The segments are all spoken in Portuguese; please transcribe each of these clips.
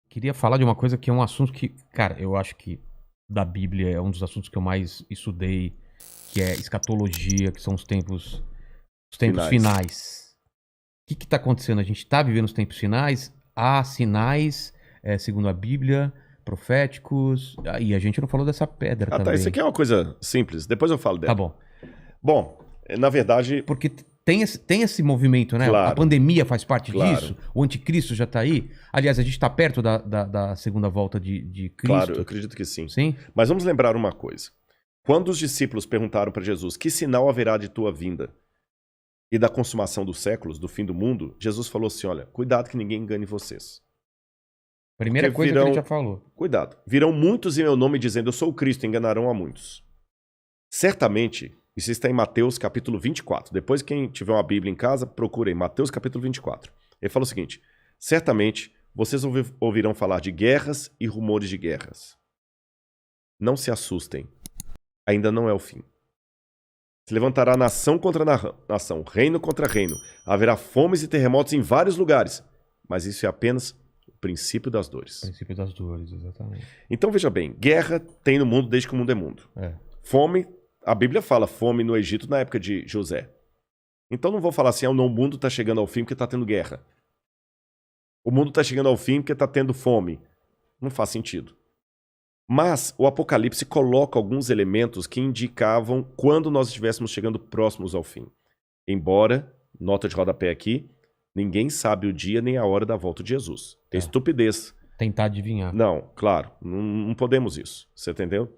Queria falar de uma coisa que é um assunto que, cara, eu acho que da Bíblia é um dos assuntos que eu mais estudei, que é escatologia, que são os tempos Finais. finais. O que que tá acontecendo? A gente tá vivendo os tempos finais, há sinais, segundo a Bíblia, proféticos, e a gente não falou dessa pedra Ah, tá. Isso também. aqui é uma coisa simples. Depois eu falo Tá dela. bom. Bom, na verdade, Porque tem esse movimento, né? A claro, pandemia faz parte claro, disso, o anticristo já tá aí. Aliás, a gente tá perto da segunda volta de claro, eu Cristo, acredito que sim. sim? Mas vamos lembrar uma coisa. Quando os discípulos perguntaram para Jesus: que sinal haverá de tua vinda e da consumação dos séculos, do fim do mundo, Jesus falou assim: olha, cuidado que ninguém engane vocês. Porque Primeira coisa que ele já virão, falou. cuidado, virão muitos em meu nome dizendo: eu sou o Cristo, e enganarão a muitos. Certamente, isso está em Mateus capítulo 24. Depois, quem tiver uma Bíblia em casa, procure aí, Mateus capítulo 24. Ele fala o seguinte: certamente vocês ouvirão falar de guerras e rumores de guerras. Não se assustem, ainda não é o fim. Se levantará nação contra nação, reino contra reino. Haverá fomes e terremotos em vários lugares. Mas isso é apenas o princípio das dores. Princípio das dores, exatamente. Então veja bem, guerra tem no mundo desde que o mundo é mundo. É. Fome, a Bíblia fala fome no Egito na época de José. Então não vou falar assim, o mundo está chegando ao fim porque está tendo guerra. O mundo está chegando ao fim porque está tendo fome. Não faz sentido. Mas o Apocalipse coloca alguns elementos que indicavam quando nós estivéssemos chegando próximos ao fim. Embora, nota de rodapé aqui, ninguém sabe o dia nem a hora da volta de Jesus. É estupidez. Tentar adivinhar. Não, claro, não podemos isso. Você entendeu?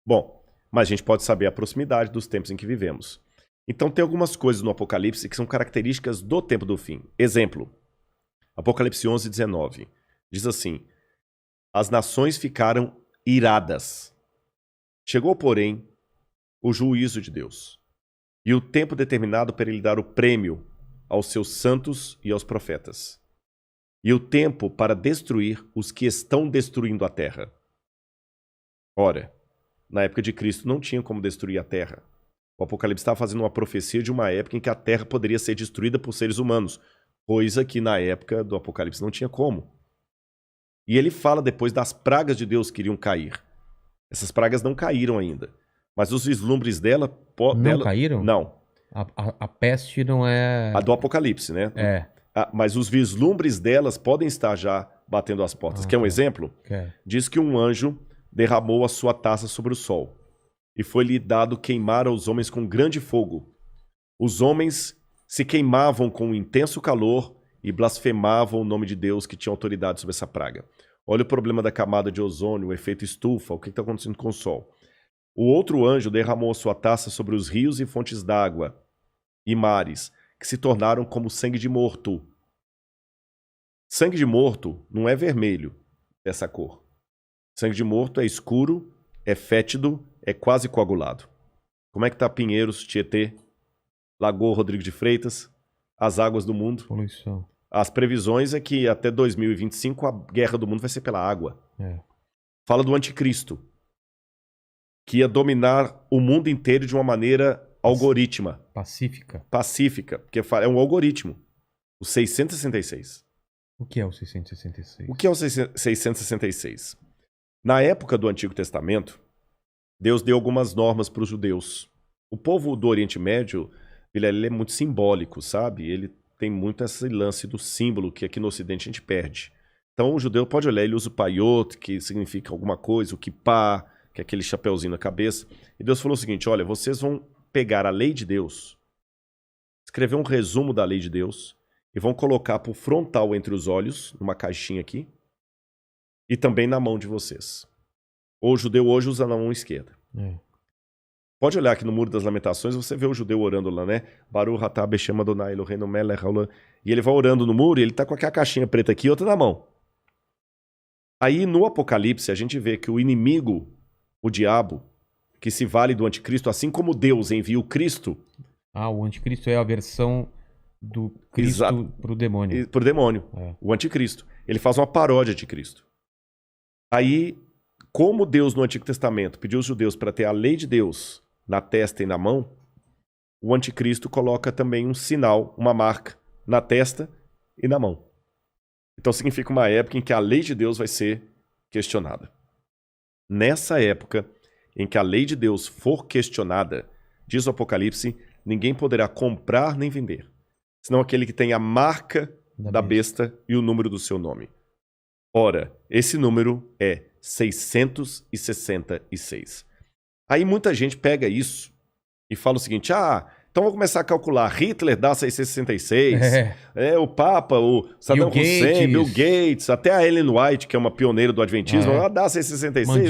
Bom, mas a gente pode saber a proximidade dos tempos em que vivemos. Então tem algumas coisas no Apocalipse que são características do tempo do fim. Exemplo, Apocalipse 11, 19. Diz assim: as nações ficaram iradas. Chegou, porém, o juízo de Deus e o tempo determinado para ele dar o prêmio aos seus santos e aos profetas, e o tempo para destruir os que estão destruindo a terra. Ora, na época de Cristo não tinha como destruir a terra. O Apocalipse estava fazendo uma profecia de uma época em que a terra poderia ser destruída por seres humanos, coisa que na época do Apocalipse não tinha como. E ele fala depois das pragas de Deus que iriam cair. Essas pragas não caíram ainda, mas os vislumbres dela... Não caíram? Não. A peste não é... A do Apocalipse, né? É. Mas os vislumbres delas podem estar já batendo as portas. Quer um tá. exemplo? Quer. Diz que um anjo derramou a sua taça sobre o sol, e foi-lhe dado queimar aos homens com grande fogo. Os homens se queimavam com um intenso calor e blasfemavam o nome de Deus que tinha autoridade sobre essa praga. Olha o problema da camada de ozônio, o efeito estufa, o que está acontecendo com o sol. O outro anjo derramou a sua taça sobre os rios e fontes d'água e mares, que se tornaram como sangue de morto. Sangue de morto não é vermelho, dessa cor. Sangue de morto é escuro, é fétido, é quase coagulado. Como é que tá Pinheiros, Tietê, Lagoa Rodrigo de Freitas, as águas do mundo? Poluição. As previsões é que até 2025 a guerra do mundo vai ser pela água. É. Fala do anticristo, que ia dominar o mundo inteiro de uma maneira algorítmica. Pacífica, porque é um algoritmo. O 666. O que é o 666? O que é o 666? Na época do Antigo Testamento, Deus deu algumas normas para os judeus. O povo do Oriente Médio, ele é muito simbólico, sabe? Ele tem muito esse lance do símbolo que aqui no Ocidente a gente perde. Então o judeu pode olhar, ele usa o paiot, que significa alguma coisa, o kippah, que é aquele chapeuzinho na cabeça. E Deus falou o seguinte: olha, vocês vão pegar a lei de Deus, escrever um resumo da lei de Deus e vão colocar por frontal entre os olhos, numa caixinha aqui, e também na mão de vocês. O judeu hoje usa na mão esquerda. Pode olhar aqui no Muro das Lamentações, você vê o judeu orando lá, né? Baruch atah Beshem Adonai Eloheinu melech haolam. E ele vai orando no muro e ele tá com aquela caixinha preta aqui e outra na mão. Aí no Apocalipse a gente vê que o inimigo, o diabo, que se vale do anticristo, assim como Deus envia o Cristo... o anticristo é a versão do Cristo pro demônio. Pro demônio, o anticristo. Ele faz uma paródia de Cristo. Aí, como Deus no Antigo Testamento pediu aos judeus para ter a lei de Deus na testa e na mão, o anticristo coloca também um sinal, uma marca, na testa e na mão. Então significa uma época em que a lei de Deus vai ser questionada. Nessa época em que a lei de Deus for questionada, diz o Apocalipse, ninguém poderá comprar nem vender, senão aquele que tem a marca da besta e o número do seu nome. Ora, esse número é 666. Aí muita gente pega isso e fala o seguinte, então vou começar a calcular, Hitler dá 666, o Papa, o Saddam Hussein, Bill Gates, até a Ellen White, que é uma pioneira do Adventismo, ela dá 666,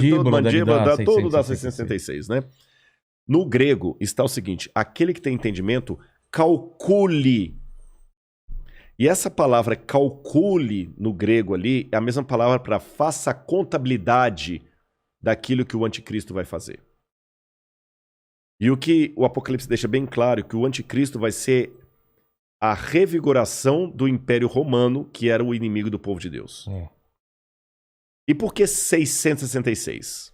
tudo dá 666, né? No grego está o seguinte, aquele que tem entendimento, calcule. E essa palavra calcule no grego ali é a mesma palavra para faça a contabilidade daquilo que o anticristo vai fazer. E o que o Apocalipse deixa bem claro, que o anticristo vai ser a revigoração do Império Romano, que era o inimigo do povo de Deus. E por que 666?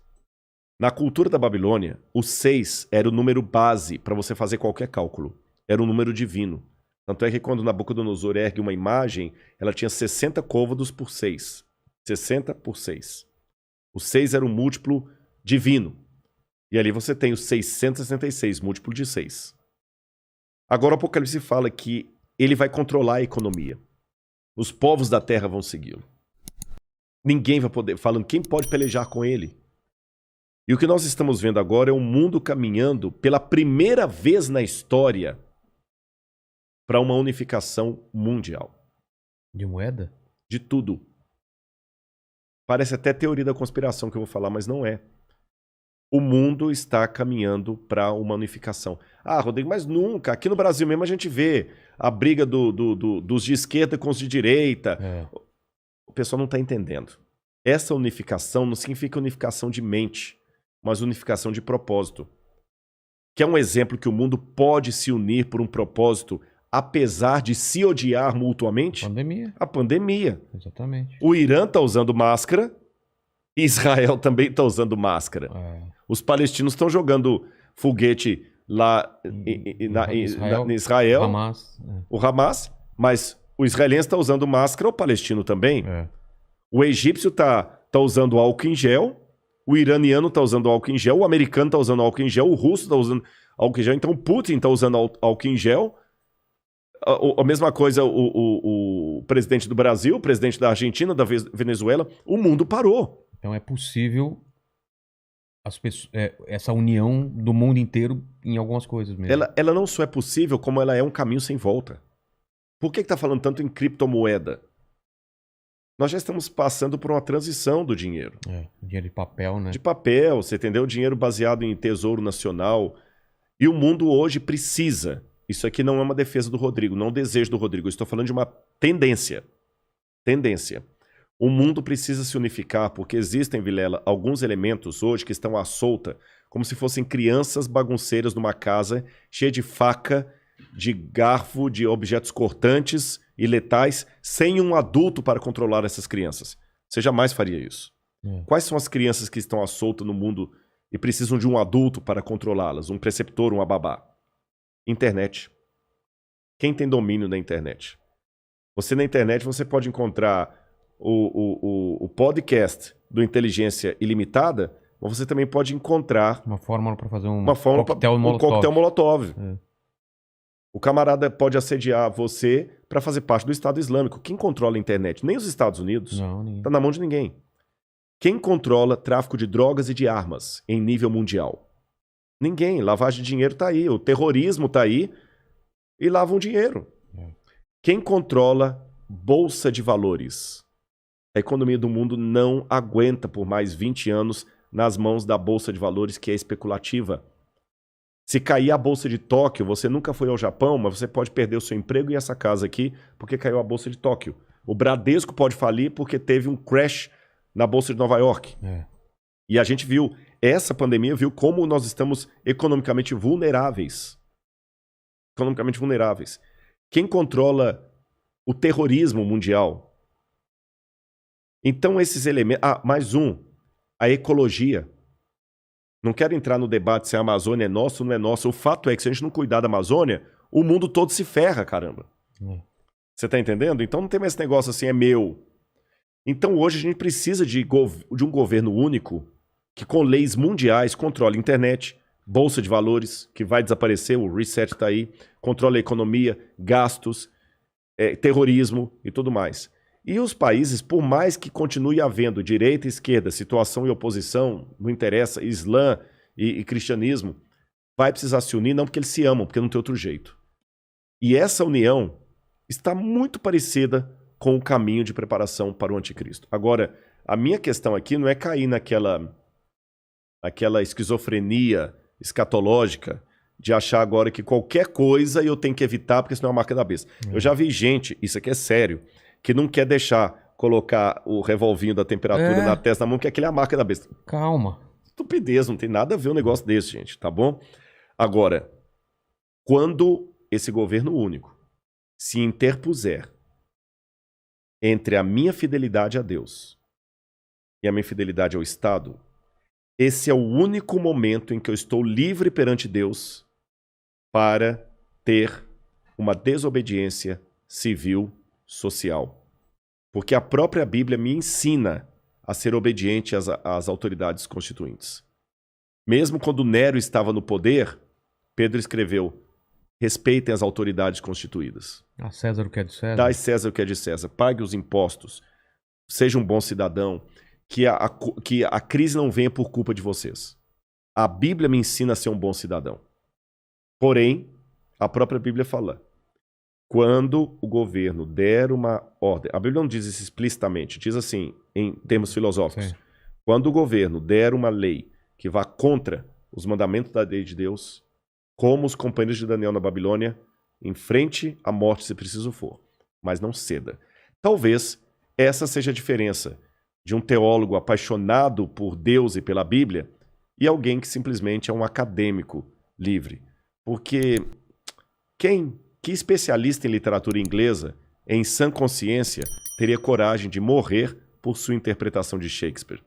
Na cultura da Babilônia, o 6 era o número base para você fazer qualquer cálculo. Era um número divino. Tanto é que quando Nabucodonosor ergue uma imagem, ela tinha 60 côvados por 6. 60 por 6. O 6 era um múltiplo divino. E ali você tem o 666, múltiplo de 6. Agora o Apocalipse fala que ele vai controlar a economia. Os povos da terra vão segui-lo. Ninguém vai poder, falando quem pode pelejar com ele. E o que nós estamos vendo agora é um mundo caminhando pela primeira vez na história para uma unificação mundial. De moeda? De tudo. Parece até teoria da conspiração que eu vou falar, mas não é. O mundo está caminhando para uma unificação. Rodrigo, mas nunca. Aqui no Brasil mesmo a gente vê a briga dos de esquerda com os de direita. O pessoal não está entendendo. Essa unificação não significa unificação de mente, mas unificação de propósito. Que é um exemplo que o mundo pode se unir por um propósito, apesar de se odiar mutuamente? A pandemia. Exatamente. O Irã está usando máscara, Israel também está usando máscara. Os palestinos estão jogando foguete lá em Israel, o Hamas, mas o israelense está usando máscara, o palestino também. O egípcio está usando álcool em gel, o iraniano está usando álcool em gel, o americano está usando álcool em gel, o russo está usando álcool em gel, então o Putin está usando álcool em gel. A mesma coisa o presidente do Brasil, o presidente da Argentina, da Venezuela, o mundo parou. Então é possível essa união do mundo inteiro em algumas coisas mesmo. Ela não só é possível, como ela é um caminho sem volta. Por que está falando tanto em criptomoeda? Nós já estamos passando por uma transição do dinheiro. Dinheiro de papel, né? De papel, você entendeu? Dinheiro baseado em tesouro nacional. E o mundo hoje precisa. Isso aqui não é uma defesa do Rodrigo, não é um desejo do Rodrigo. Eu estou falando de uma tendência. O mundo precisa se unificar porque existem, Vilela, alguns elementos hoje que estão à solta, como se fossem crianças bagunceiras numa casa cheia de faca, de garfo, de objetos cortantes e letais, sem um adulto para controlar essas crianças. Você jamais faria isso. Quais são as crianças que estão à solta no mundo e precisam de um adulto para controlá-las? Um preceptor, uma babá? Internet. Quem tem domínio da internet? Você na internet você pode encontrar o podcast do Inteligência Ilimitada, mas você também pode encontrar uma fórmula para fazer um coquetel molotov. O camarada pode assediar você para fazer parte do Estado Islâmico. Quem controla a internet? Nem os Estados Unidos. Não, está na mão de ninguém. Quem controla tráfico de drogas e de armas em nível mundial? Ninguém. Lavagem de dinheiro está aí. O terrorismo está aí e lavam dinheiro. Quem controla bolsa de valores? A economia do mundo não aguenta por mais 20 anos nas mãos da bolsa de valores, que é especulativa. Se cair a bolsa de Tóquio, você nunca foi ao Japão, mas você pode perder o seu emprego e essa casa aqui porque caiu a bolsa de Tóquio. O Bradesco pode falir porque teve um crash na bolsa de Nova York. E a gente viu, essa pandemia viu como nós estamos economicamente vulneráveis. Quem controla o terrorismo mundial? Então esses elementos... mais um. A ecologia. Não quero entrar no debate se a Amazônia é nossa ou não é nossa. O fato é que se a gente não cuidar da Amazônia, o mundo todo se ferra, caramba. Você tá entendendo? Então não tem mais esse negócio assim, é meu. Então hoje a gente precisa de um governo único que com leis mundiais controle a internet, bolsa de valores, que vai desaparecer, o reset tá aí, controle a economia, gastos, terrorismo e tudo mais. E os países, por mais que continue havendo direita e esquerda, situação e oposição, não interessa, Islã e cristianismo, vai precisar se unir, não porque eles se amam, porque não tem outro jeito. E essa união está muito parecida com o caminho de preparação para o anticristo. Agora, a minha questão aqui não é cair naquela esquizofrenia escatológica de achar agora que qualquer coisa eu tenho que evitar porque senão é a marca da besta. Eu já vi gente, isso aqui é sério, que não quer deixar colocar o revolvinho da temperatura na testa da mão, que aquele é a marca da besta. Calma. Estupidez, não tem nada a ver um negócio desse, gente, tá bom? Agora, quando esse governo único se interpuser entre a minha fidelidade a Deus e a minha fidelidade ao Estado, esse é o único momento em que eu estou livre perante Deus para ter uma desobediência civil, social. Porque a própria Bíblia me ensina a ser obediente às autoridades constituintes. Mesmo quando Nero estava no poder, Pedro escreveu: respeitem as autoridades constituídas. A César o que é de César. Dai César o que é de César. Pague os impostos. Seja um bom cidadão. Que a crise não venha por culpa de vocês. A Bíblia me ensina a ser um bom cidadão. Porém, a própria Bíblia fala: quando o governo der uma ordem... A Bíblia não diz isso explicitamente. Diz assim, em termos filosóficos. Sim. Quando o governo der uma lei que vá contra os mandamentos da lei de Deus, como os companheiros de Daniel na Babilônia, enfrente a morte se preciso for, mas não ceda. Talvez essa seja a diferença de um teólogo apaixonado por Deus e pela Bíblia e alguém que simplesmente é um acadêmico livre. Porque que especialista em literatura inglesa, em sã consciência, teria coragem de morrer por sua interpretação de Shakespeare?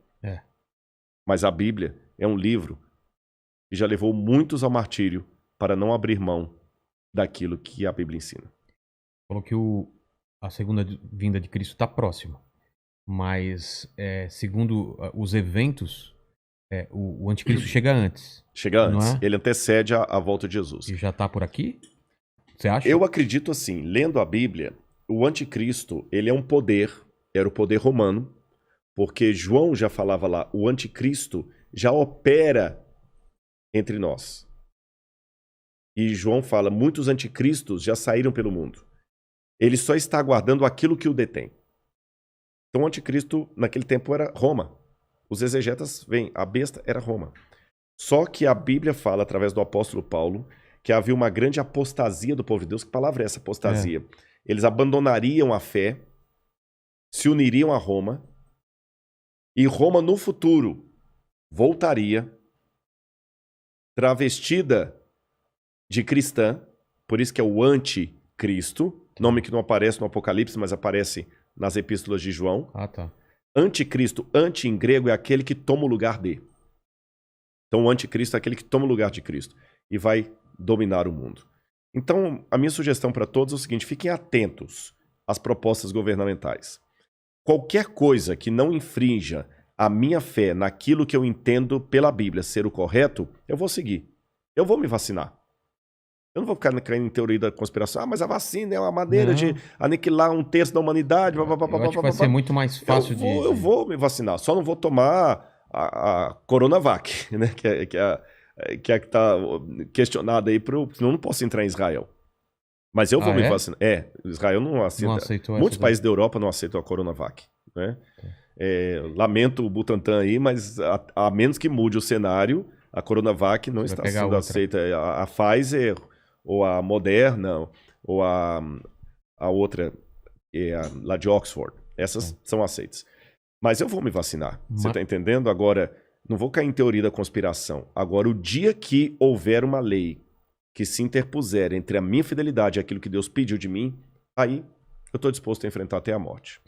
Mas a Bíblia é um livro que já levou muitos ao martírio para não abrir mão daquilo que a Bíblia ensina. Falou que a segunda vinda de Cristo está próxima. Mas, segundo os eventos, o anticristo chega antes. Chega antes. Ele antecede a volta de Jesus. E já está por aqui? Você acha? Eu acredito assim, lendo a Bíblia, o anticristo, ele é um poder, era o poder romano, porque João já falava lá, o anticristo já opera entre nós. E João fala, muitos anticristos já saíram pelo mundo. Ele só está aguardando aquilo que o detém. Então o anticristo naquele tempo era Roma. Os exegetas veem, a besta era Roma. Só que a Bíblia fala, através do apóstolo Paulo, que havia uma grande apostasia do povo de Deus. Que palavra é essa, apostasia? Eles abandonariam a fé, se uniriam a Roma, e Roma no futuro voltaria travestida de cristã, por isso que é o anticristo, nome que não aparece no Apocalipse, mas aparece nas epístolas de João. Tá. Anticristo, anti em grego, é aquele que toma o lugar de. Então o anticristo é aquele que toma o lugar de Cristo e vai dominar o mundo. Então a minha sugestão para todos é o seguinte, fiquem atentos às propostas governamentais. Qualquer coisa que não infrinja a minha fé naquilo que eu entendo pela Bíblia ser o correto, eu vou seguir. Eu vou me vacinar. Eu não vou ficar caindo em teoria da conspiração. Mas a vacina é uma maneira de aniquilar 1/3 da humanidade. Eu acho que vai ser muito mais fácil Eu vou me vacinar. Só não vou tomar a Coronavac, né? Que está questionada aí. Senão eu não posso entrar em Israel. Mas eu vou me vacinar. Israel não aceita. Não aceitou. Muitos países da Europa não aceitam a Coronavac. Né? Lamento o Butantan aí, mas a menos que mude o cenário, a Coronavac não está sendo aceita. A Pfizer... ou a Moderna, ou a outra, lá de Oxford. Essas são aceitas. Mas eu vou me vacinar. Você está entendendo? Agora, não vou cair em teoria da conspiração. Agora, o dia que houver uma lei que se interpuser entre a minha fidelidade e aquilo que Deus pediu de mim, aí eu estou disposto a enfrentar até a morte.